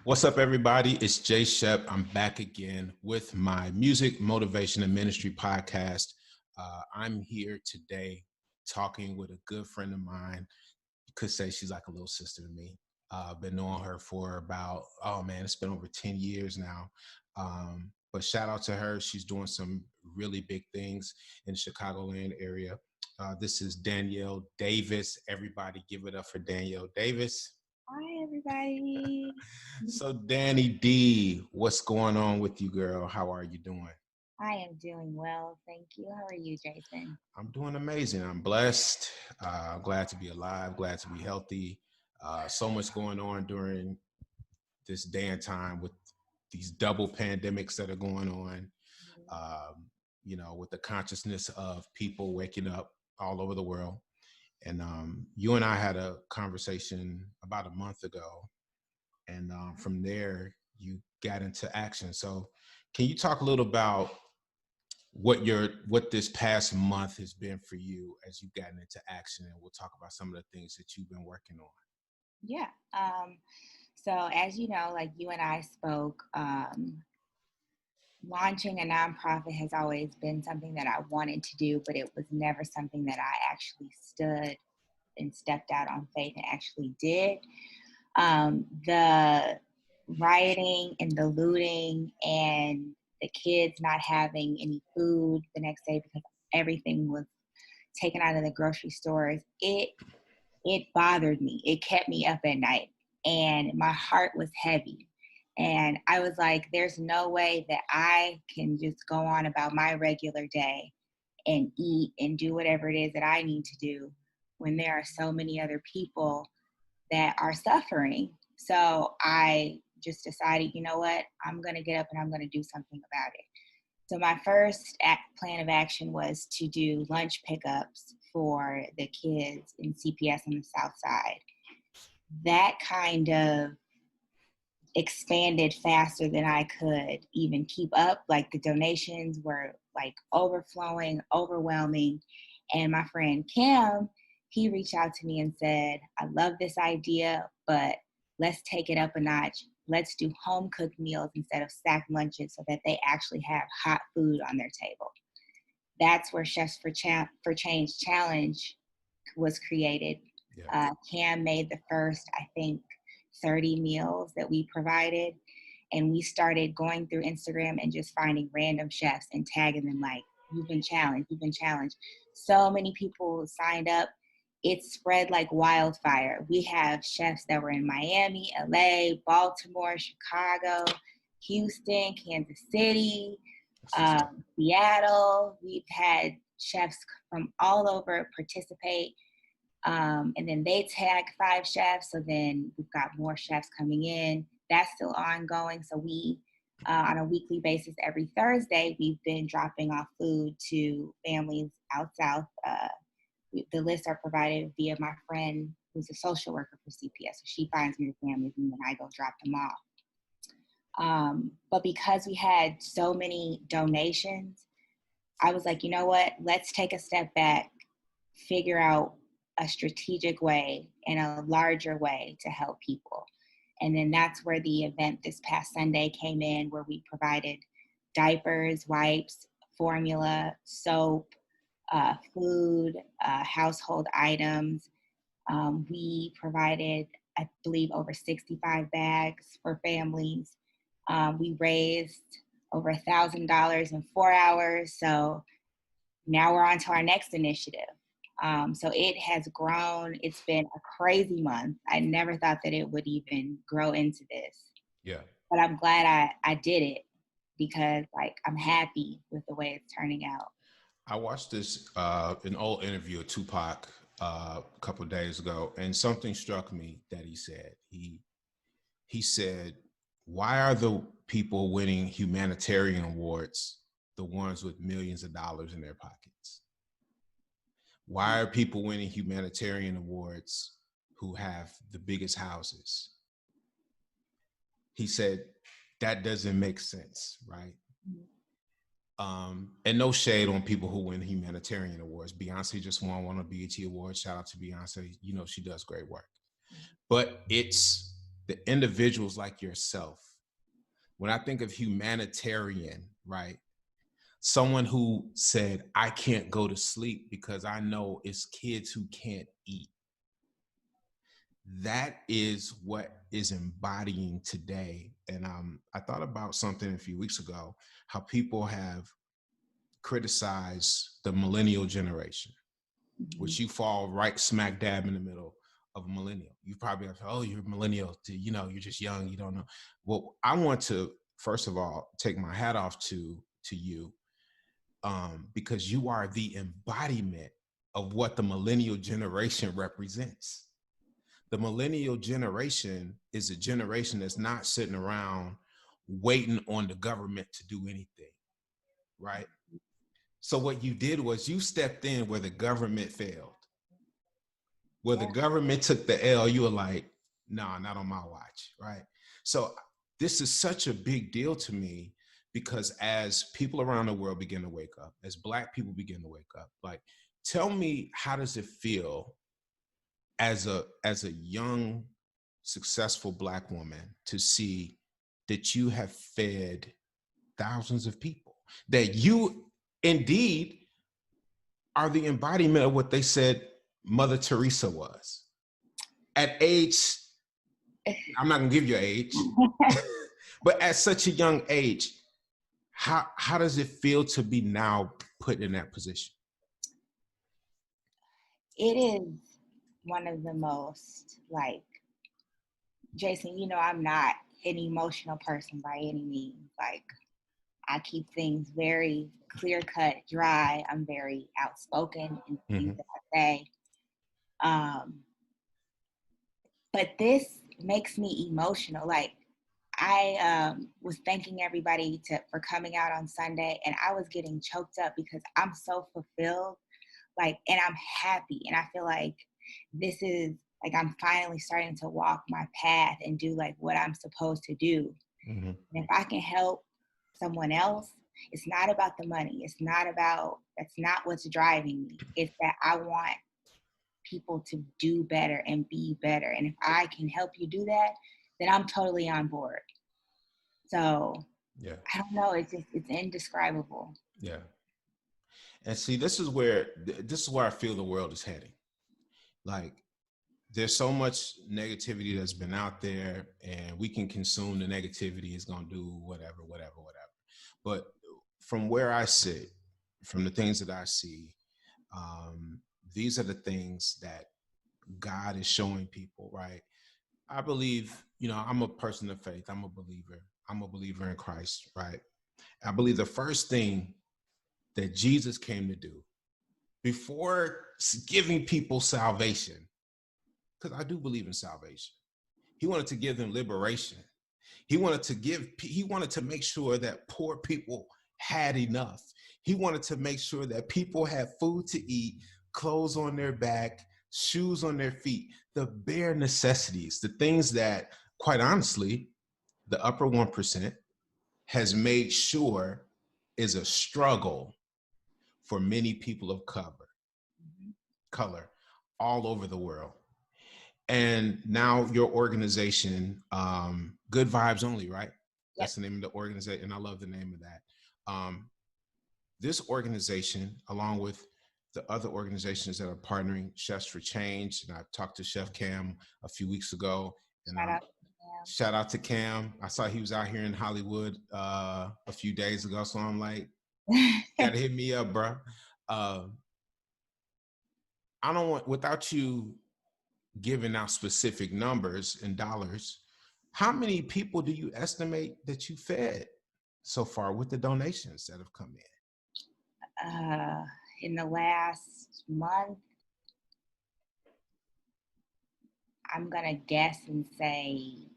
What's up, everybody? It's Jay Shep. I'm back again with my music, motivation, and ministry podcast. I'm here today talking with a good friend of mine. You could say she's like a little sister to me. I've been knowing her for about, oh man, it's been over 10 years now. But shout out to her. She's doing some really big things in the Chicagoland area. This is Danielle Davis. Everybody give it up for Danielle Davis. Hi, everybody. So Danny D, what's going on with you, girl? How are you doing? I am doing well. Thank you. How are you, Jason? I'm doing amazing. I'm blessed. Glad to be alive. Glad to be healthy. So much going on during this day and time with these double pandemics that are going on. With the consciousness of people waking up all over the world. And you and I had a conversation about a month ago. And from there, you got into action. So can you talk a little about what this past month has been for you as you've gotten into action, and we'll talk about some of the things that you've been working on. Yeah. So as you know, like you and I spoke, launching a nonprofit has always been something that I wanted to do, but it was never something that I actually stood and stepped out on faith and actually did. The rioting and the looting and the kids not having any food the next day because everything was taken out of the grocery stores, it bothered me. It kept me up at night and my heart was heavy. And I was like, there's no way that I can just go on about my regular day and eat and do whatever it is that I need to do when there are so many other people that are suffering. So I just decided, you know what, I'm going to get up and I'm going to do something about it. So my first plan of action was to do lunch pickups for the kids in CPS on the South Side. That kind of expanded faster than I could even keep up. Like the donations were like overflowing, overwhelming. And my friend Kim, he reached out to me and said, I love this idea, but let's take it up a notch. Let's do home cooked meals instead of stacked lunches so that they actually have hot food on their table. That's where Chefs for Change Challenge was created. Yeah. Cam made the first, I think, 30 meals that we provided. And we started going through Instagram and just finding random chefs and tagging them like, you've been challenged. So many people signed up. It spread like wildfire. We have chefs that were in Miami, LA, Baltimore, Chicago, Houston, Kansas City, Seattle. We've had chefs from all over participate. And then they tag 5 chefs. So then we've got more chefs coming in. That's still ongoing. So we, on a weekly basis, every Thursday, we've been dropping off food to families out south. The lists are provided via my friend who's a social worker for CPS. So she finds me the families and then I go drop them off. But because we had so many donations, I was like, you know what? Let's take a step back, figure out a strategic way and a larger way to help people. And then that's where the event this past Sunday came in, where we provided diapers, wipes, formula, soap, food, household items. We provided, I believe, over 65 bags for families. We raised over $1,000 in 4 hours. So now we're on to our next initiative. So it has grown. It's been a crazy month. I never thought that it would even grow into this. Yeah. But I'm glad I did it because like I'm happy with the way it's turning out. I watched this an old interview of Tupac a couple of days ago, and something struck me that he said. He said, "Why are the people winning humanitarian awards the ones with millions of dollars in their pockets? Why are people winning humanitarian awards who have the biggest houses?" He said, that doesn't make sense, right? And no shade on people who win humanitarian awards. Beyonce just won one of BET Awards. Shout out to Beyonce. You know, she does great work. But it's the individuals like yourself. When I think of humanitarian, right? Someone who said, I can't go to sleep because I know it's kids who can't eat. That is what is embodying today. And I thought about something a few weeks ago, how people have criticized the millennial generation, which you fall right smack dab in the middle of a millennial. You probably have, oh, you're a millennial, you're just young, you don't know. Well, I want to, first of all, take my hat off to you, because you are the embodiment of what the millennial generation represents. The millennial generation is a generation that's not sitting around waiting on the government to do anything, right? So what you did was you stepped in where the government failed. Where the government took the L, you were like, nah, not on my watch, right? So this is such a big deal to me, because as people around the world begin to wake up, as Black people begin to wake up, like, tell me, how does it feel as a young, successful Black woman to see that you have fed thousands of people, that you indeed are the embodiment of what they said Mother Teresa was? At age, I'm not gonna give you an age, but at such a young age, how does it feel to be now put in that position? It is one of the most, like, Jason, I'm not an emotional person by any means. Like, I keep things very clear cut, dry. I'm very outspoken in things that I say. But this makes me emotional. Like, I was thanking everybody for coming out on Sunday, and I was getting choked up because I'm so fulfilled, like, and I'm happy, and I feel like this is, like, I'm finally starting to walk my path and do, like, what I'm supposed to do. And if I can help someone else, it's not about the money. That's not what's driving me. It's that I want people to do better and be better. And if I can help you do that, then I'm totally on board. So Yeah. I don't know. It's indescribable. Yeah. And see, this is where I feel the world is heading. Like, there's so much negativity that's been out there, and we can consume the negativity. It's going to do whatever. But from where I sit, from the things that I see, these are the things that God is showing people, right? I believe, I'm a person of faith. I'm a believer. I'm a believer in Christ, right? I believe the first thing that Jesus came to do before giving people salvation, because I do believe in salvation, he wanted to give them liberation. He wanted to make sure that poor people had enough. He wanted to make sure that people had food to eat, clothes on their back, shoes on their feet, the bare necessities, the things that, quite honestly, the upper 1% has made sure is a struggle for many people of color all over the world. And now your organization, Good Vibes Only, right? Yep. That's the name of the organization, and I love the name of that. This organization, along with the other organizations that are partnering, Chefs for Change, and I talked to Chef Cam a few weeks ago, and shout out to Cam. I saw he was out here in Hollywood a few days ago, so I'm like, gotta hit me up, bro. I don't want, without you giving out specific numbers and dollars, how many people do you estimate that you fed so far with the donations that have come in? In the last month, I'm gonna guess and say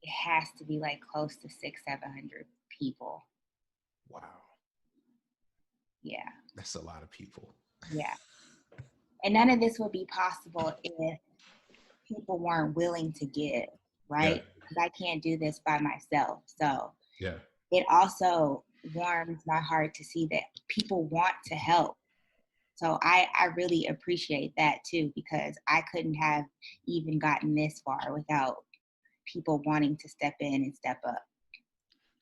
it has to be like close to 600-700 people. Wow. Yeah. That's a lot of people. Yeah. And none of this would be possible if people weren't willing to give, right? Because I can't do this by myself. So it also warms my heart to see that people want to help. So I really appreciate that too, because I couldn't have even gotten this far without people wanting to step in and step up.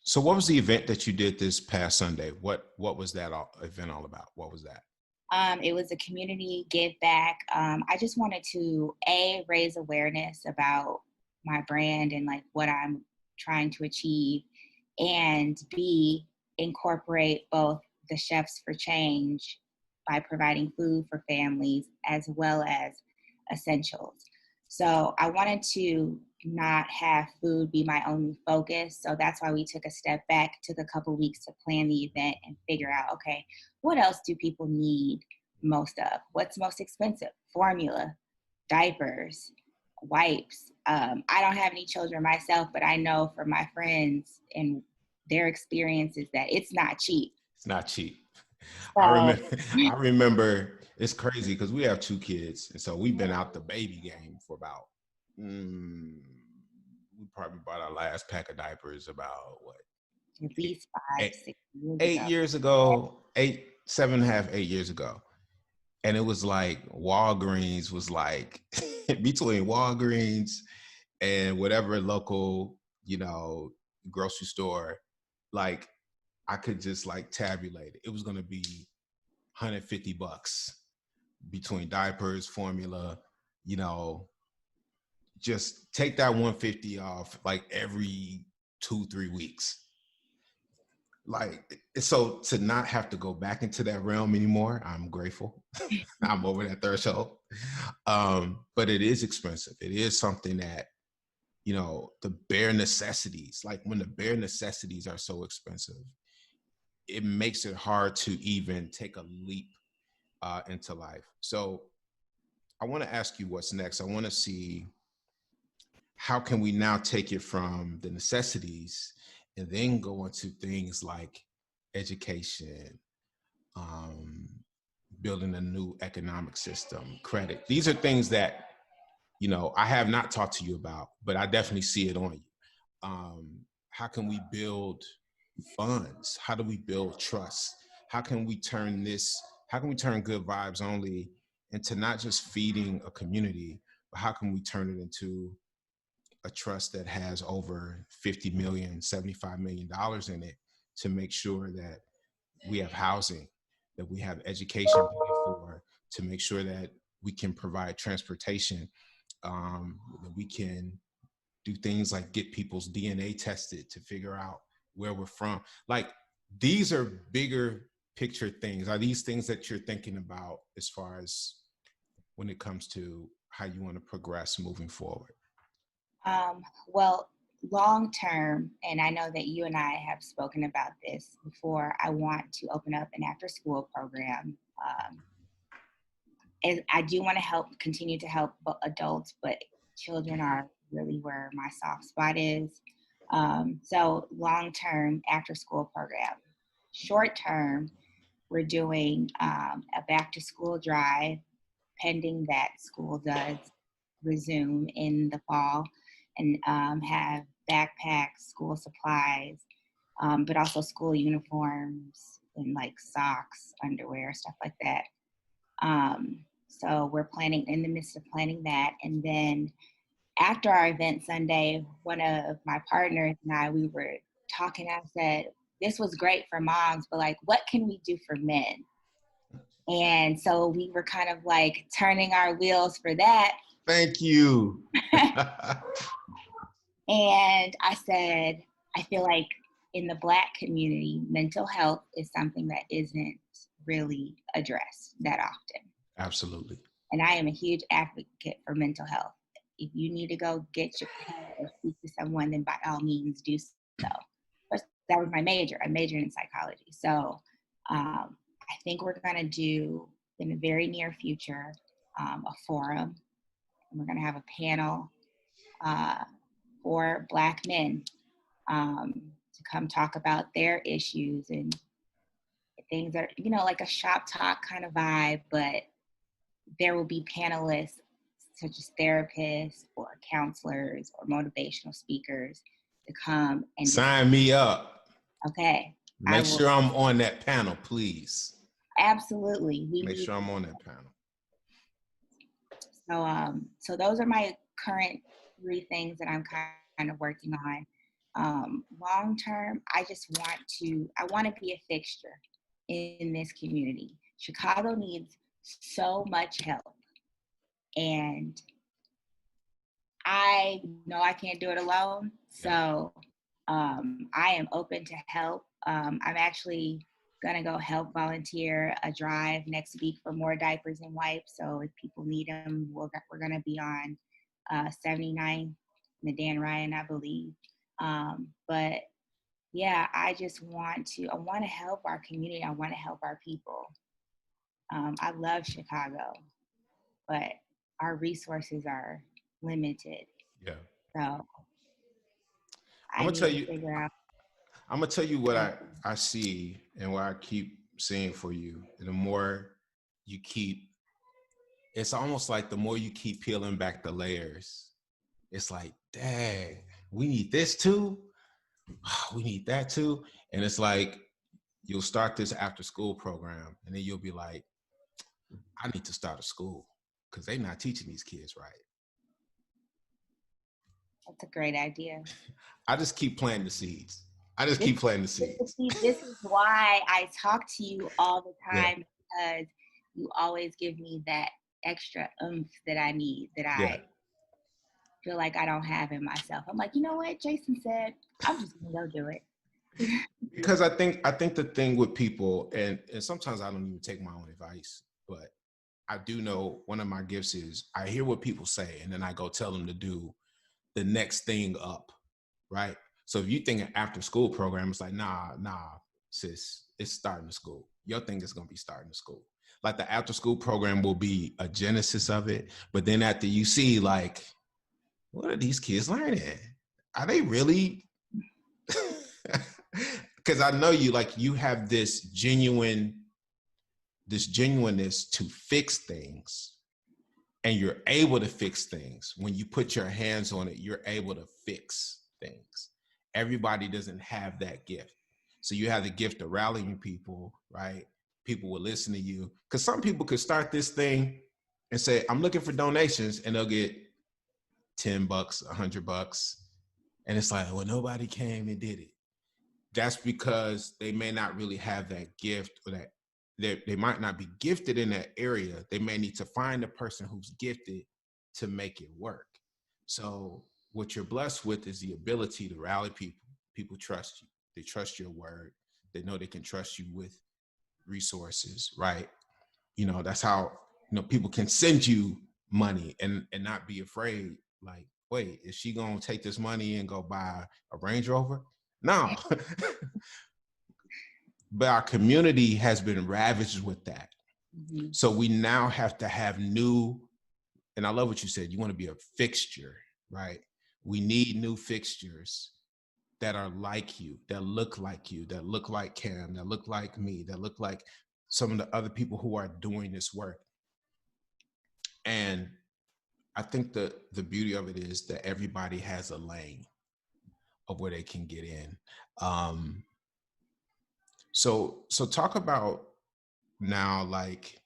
So what was the event that you did this past Sunday? What was that event all about? What was that? It was a community give back. I just wanted to raise awareness about my brand and like what I'm trying to achieve, and B, incorporate both the Chefs for Change by providing food for families as well as essentials. So I wanted to not have food be my only focus. So that's why we took a step back, took a couple weeks to plan the event and figure out, okay, what else do people need most of? What's most expensive? Formula, diapers, wipes. I don't have any children myself, but I know from my friends and their experiences that it's not cheap. It's not cheap. I So remember. I remember. It's crazy because we have 2 kids, and so we've been out the baby game for about. We probably bought our last pack of diapers about what, at least five, eight, 6 years eight ago. years ago, 7.5, 8 years ago. And it was like Walgreens was like between Walgreens and whatever local, grocery store, like I could just like tabulate it. It was gonna be $150 between diapers, formula, you know, just take that 150 off like every 2-3 weeks. Like, so to not have to go back into that realm anymore, I'm grateful. I'm over that threshold. But it is expensive. It is something that, the bare necessities, like when the bare necessities are so expensive, it makes it hard to even take a leap into life. So I want to ask you what's next. I want to see how can we now take it from the necessities and then go into things like education, um, building a new economic system, credit. These are things that, I have not talked to you about, but I definitely see it on you. How can we build funds? How do we build trust? How can we turn good vibes only into not just feeding a community, but how can we turn it into a trust that has over 50 million, $75 million in it to make sure that we have housing, that we have education paid for, to make sure that we can provide transportation, that we can do things like get people's DNA tested to figure out where we're from. Like, these are bigger picture things. Are these things that you're thinking about as far as when it comes to how you want to progress moving forward? Well, long term, and I know that you and I have spoken about this before, I want to open up an after school program. And I do want to continue to help adults, but children are really where my soft spot is. So long term, after school program. Short term, we're doing a back to school drive, pending that school does resume in the fall, and have backpacks, school supplies, but also school uniforms and like socks, underwear, stuff like that. So we're planning, in the midst of planning that. And then after our event Sunday, one of my partners and I, we were talking. I said, this was great for moms, but like, what can we do for men? And so we were kind of like turning our wheels for that. Thank you. And I said, I feel like in the Black community, mental health is something that isn't really addressed that often. Absolutely. And I am a huge advocate for mental health. If you need to go get your help or speak to someone, then by all means do so. First, that was my major. I majored in psychology. So I think we're going to do, in the very near future, a forum. And we're going to have a panel for Black men to come talk about their issues and things that, like a shop talk kind of vibe, but there will be panelists such as therapists or counselors or motivational speakers to come and just, Sign me up. okay, I Make will. sure I'm on that panel, please. Absolutely. Make sure I'm on that panel. So those are my current 3 things that I'm kind kind of working on. Long term, I want to be a fixture in this community. Chicago needs so much help, and I know I can't do it alone. Yeah. So I am open to help. I'm actually gonna go help volunteer a drive next week for more diapers and wipes. So if people need them, we're gonna be on 79th, the Dan Ryan, I believe. But yeah, I want to help our community. I want to help our people. I love Chicago, but our resources are limited. Yeah. So I'm I gonna tell need to you. figure out. I'm gonna tell you what I see and what I keep seeing for you. And the more you keep, it's almost like the more you keep peeling back the layers, it's like, dang, we need this too. We need that too. And it's like you'll start this after school program, and then you'll be like, I need to start a school because they're not teaching these kids right. That's a great idea. I just keep planting the seeds. I just This, keep planting the seeds. this is why I talk to you all the Yeah. time, because you always give me that extra oomph that I need, that Yeah. I feel like I don't have in myself. I'm like, you know what? Jason said, I'm just gonna go do it. Because I think the thing with people, and sometimes I don't even take my own advice, but I do know one of my gifts is I hear what people say and then I go tell them to do the next thing up, right? So if you think an after school program, it's like, nah, sis, it's starting to school. Your thing is gonna be starting to school. Like the after school program will be a genesis of it, but then after you see like, what are these kids learning? Are they really? Because I know you, like, you have this genuineness to fix things, and you're able to fix things. When you put your hands on it, you're able to fix things. Everybody doesn't have that gift. So you have the gift of rallying people, right? People will listen to you. Because some people could start this thing and say, I'm looking for donations, and they'll get $10, $100. And it's like, well, nobody came and did it. That's because they may not really have that gift, or that they might not be gifted in that area. They may need to find a person who's gifted to make it work. So what you're blessed with is the ability to rally people. People trust you. They trust your word. They know they can trust you with resources, right? That's how, people can send you money and not be afraid. Like, wait, is she gonna take this money and go buy a Range Rover? No. But our community has been ravaged with that. Mm-hmm. So we now have to have new, and I love what you said, you want to be a fixture, right? We need new fixtures that are like you, that look like you, that look like Cam, that look like me, that look like some of the other people who are doing this work. And I think the beauty of it is that everybody has a lane of where they can get in. So talk about now, like,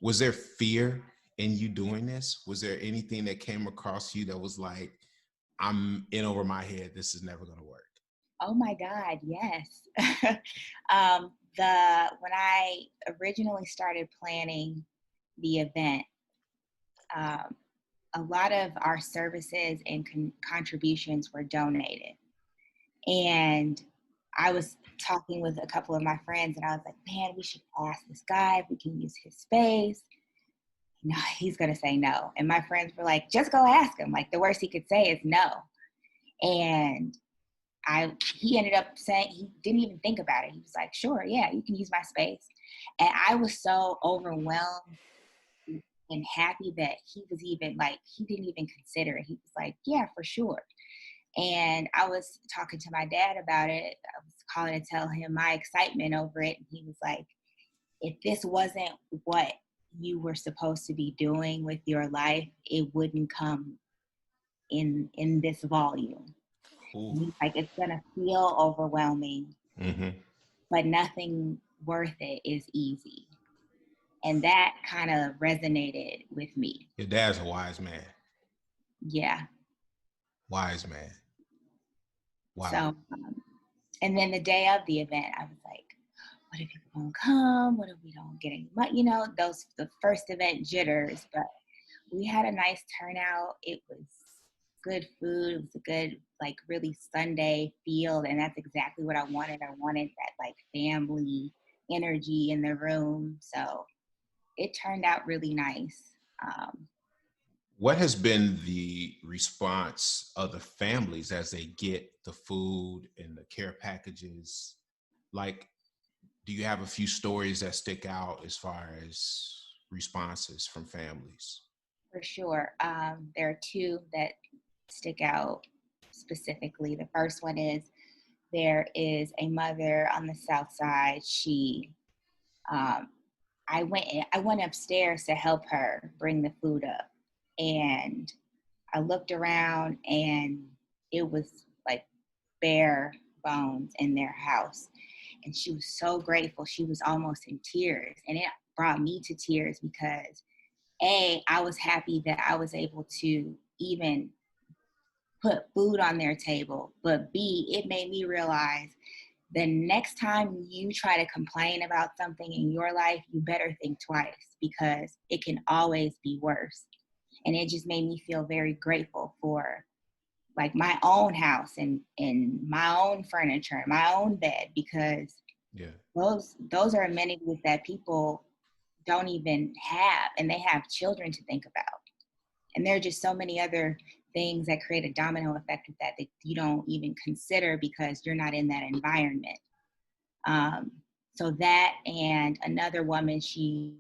was there fear in you doing this? Was there anything that came across you that was like, I'm in over my head, this is never gonna work? Oh my God, yes. When I originally started planning the event, a lot of our services and contributions were donated. And I was talking with a couple of my friends, and I was like, man, we should ask this guy if we can use his space. No, he's going to say no. And my friends were like, just go ask him. Like, the worst he could say is no. And he ended up saying, he didn't even think about it. He was like, sure, yeah, you can use my space. And I was so overwhelmed and happy that he was even like, he didn't even consider it. He was like, yeah, for sure. And I was talking to my dad about it. I was calling to tell him my excitement over it. And he was like, if this wasn't what you were supposed to be doing with your life, it wouldn't come in this volume. He's like, it's going to feel overwhelming, but nothing worth it is easy. And that kind of resonated with me. Your dad's a wise man. Yeah. Wise man. So, Wow. and then the day of the event, I was like, what if people don't come? What if we don't get any money? You know, those the first event jitters. But we had a nice turnout. It was good food. It was a good, like, really Sunday feel, and that's exactly what I wanted. I wanted that like family energy in the room. So it turned out really nice. Um, What has been the response of the families as they get the food and the care packages? Like, do you have a few stories that stick out as far as responses from families? for sure. There are two that stick out specifically. The first one is there is a mother on the south side. Um, I went upstairs to help her bring the food up, and I looked around, and it was like bare bones in their house. And she was so grateful. She was almost in tears, and it brought me to tears because I was happy that I was able to even put food on their table, but B, it made me realize the next time you try to complain about something in your life, you better think twice because it can always be worse. And it just made me feel very grateful for like my own house and my own furniture and my own bed, because Yeah. those are amenities that people don't even have, and they have children to think about. And there are just so many other things that create a domino effect with that you don't even consider because you're not in that environment. Um, so that, and another woman, she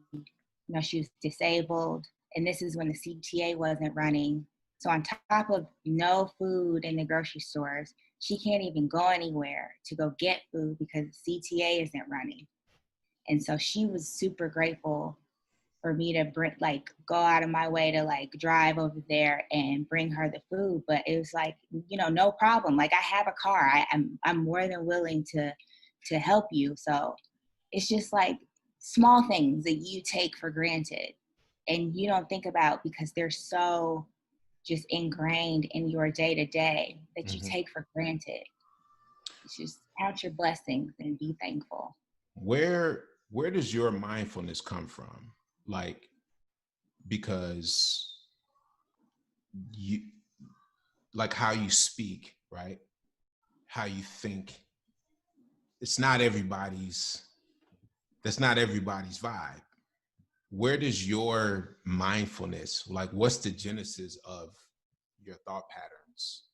was disabled, and this is when the CTA wasn't running. So on top of no food in the grocery stores, she can't even go anywhere to go get food because the CTA isn't running. And so she was super grateful for me to bring, like, go out of my way to like drive over there and bring her the food. But it was like, no problem. Like, I have a car. I'm more than willing to help you. So it's just like small things that you take for granted and you don't think about because they're so just ingrained in your day to day that you Mhm. take for granted. It's just count your blessings and be thankful. Where does your mindfulness come from? Like, because you, like how you speak, right? How you think. It's not everybody's, that's not everybody's vibe. Where does your mindfulness, like what's the genesis of your thought patterns?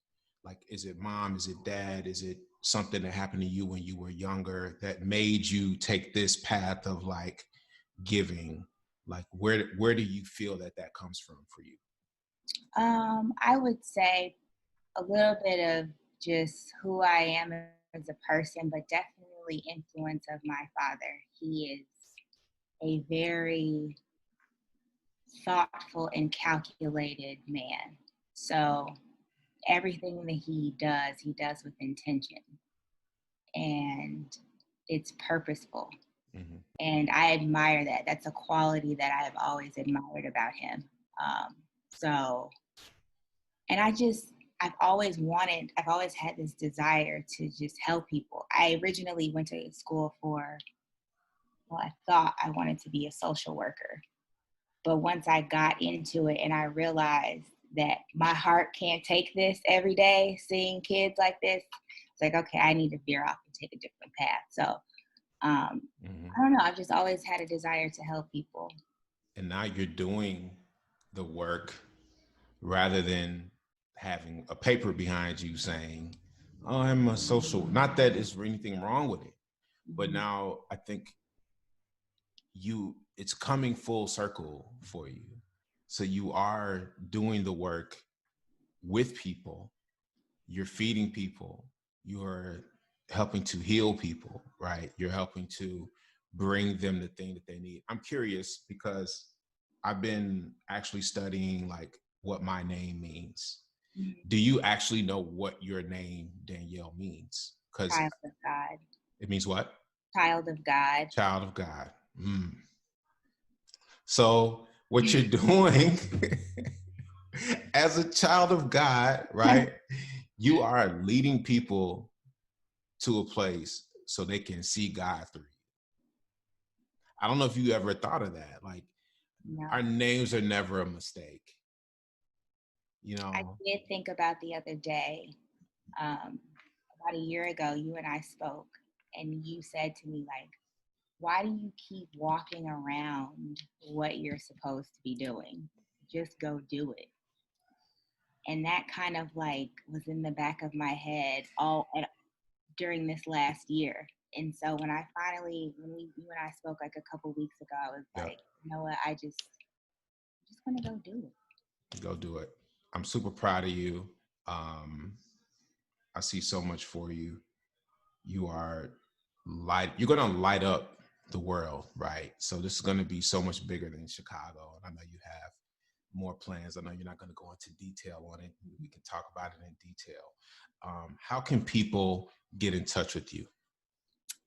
Like, is it mom? Is it dad? Is it something that happened to you when you were younger that made you take this path of like giving? Like, where do you feel that that comes from for you? I would say a little bit of just who I am as a person, but definitely influence of my father. He is a very thoughtful and calculated man. So everything that he does with intention, and it's purposeful. Mm-hmm. And I admire that. That's a quality that I've always admired about him. Um, so, and I've always had this desire to just help people. I originally went to school well, I thought I wanted to be a social worker. But once I got into it and I realized that my heart can't take this every day, seeing kids like this, it's like, okay, I need to veer off and take a different path. So Mm-hmm. I don't know. I've just always had a desire to help people. And now you're doing the work rather than having a paper behind you saying, "Oh, I'm a social." Not that there's anything wrong with it, but Mhm. now I think it's coming full circle for you. So you are doing the work with people, you're feeding people, you're helping to heal people, right? You're helping to bring them the thing that they need. I'm curious because I've been actually studying like what my name means. Mhm. Do you actually know what your name Danielle means? Because Child of God. it means what? Child of God. Child of God. So what you're doing As a child of God, right? You are leading people to a place so they can see God through you. I don't know if you ever thought of that. Like, our No. names are never a mistake. I did think about the other day, about a year ago, you and I spoke, and you said to me, like, why do you keep walking around what you're supposed to be doing? Just go do it. And that kind of like was in the back of my head during this last year. And so when I finally, you and I spoke like a couple weeks ago, I was Yep. like, you know what? I'm just gonna go do it. Go do it. I'm super proud of you. Um, I see so much for you. You are you're going to light up the world, right? So this is going to be so much bigger than Chicago. And I know you have more plans. I know you're not going to go into detail on it. We can talk about it in detail. How can people get in touch with you?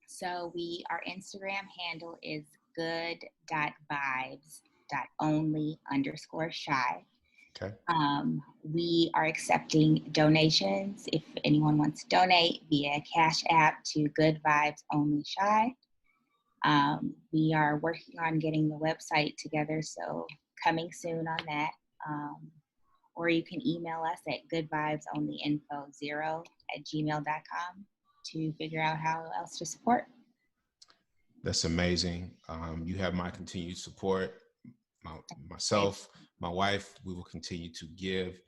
So our Instagram handle is good.vibes.only_shy. Okay. We are accepting donations. If anyone wants to donate via Cash App to Good Vibes Only Shy. We are working on getting the website together, so coming soon on that. Or you can email us at goodvibesonlyinfo0@gmail.com to figure out how else to support. That's amazing. You have my continued support. Myself, my wife, we will continue to give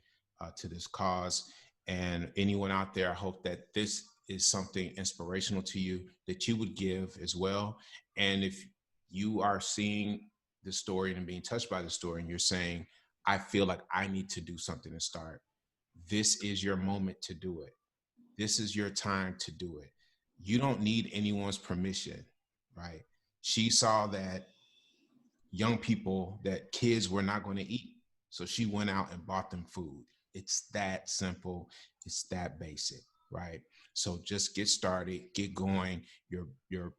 to this cause. And anyone out there, I hope that this is something inspirational to you, that you would give as well. And if you are seeing the story and being touched by the story, and you're saying, I feel like I need to do something to start, this is your moment to do it. This is your time to do it. You don't need anyone's permission, right? She saw that kids were not going to eat. So she went out and bought them food. It's that simple. It's that basic, right? So just get started, get going. Your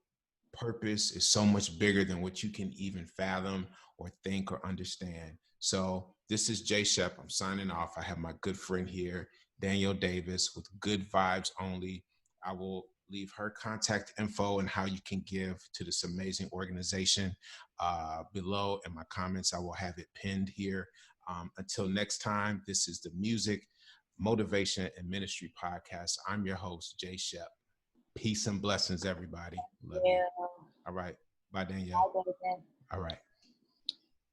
purpose is so much bigger than what you can even fathom or think or understand. So this is Jay Shep. I'm signing off. I have my good friend here, Danielle Davis, with Good Vibes Only. I will leave her contact info and how you can give to this amazing organization below in my comments. I will have it pinned here. Until next time, this is the Music, Motivation, and Ministry Podcast. I'm your host, Jay Shep. Peace and blessings, everybody. Love you. All right. Bye, Danielle. Bye, All right.